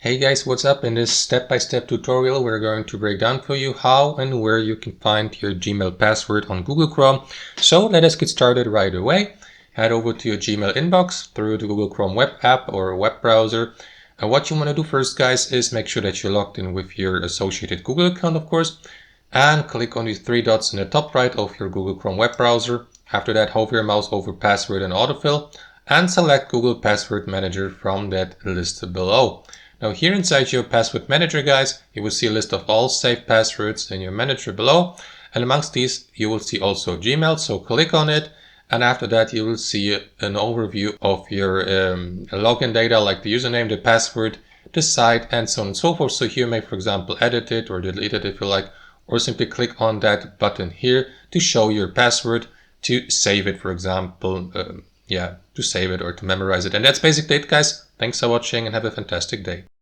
Hey guys, what's up? In this step-by-step tutorial we're going to break down for you how and where you can find your Gmail password on Google Chrome. So let us get started right away. Head over to your Gmail inbox through the Google Chrome web app or web browser. And what you want to do first, guys, is make sure that you're logged in with your associated Google account, of course, and click on these three dots in the top right of your Google Chrome web browser. After that, hover your mouse over password and autofill and select Google Password Manager from that list below. Now here inside your password manager, guys, you will see a list of all saved passwords in your manager below. And amongst these, you will see also Gmail. So click on it. And after that, you will see an overview of your login data, like the username, the password, the site, and so on and so forth. So here you may, for example, edit it or delete it if you like, or simply click on that button here to show your password, to save it, for example, to save it or to memorize it. And that's basically it, guys. Thanks for watching and have a fantastic day.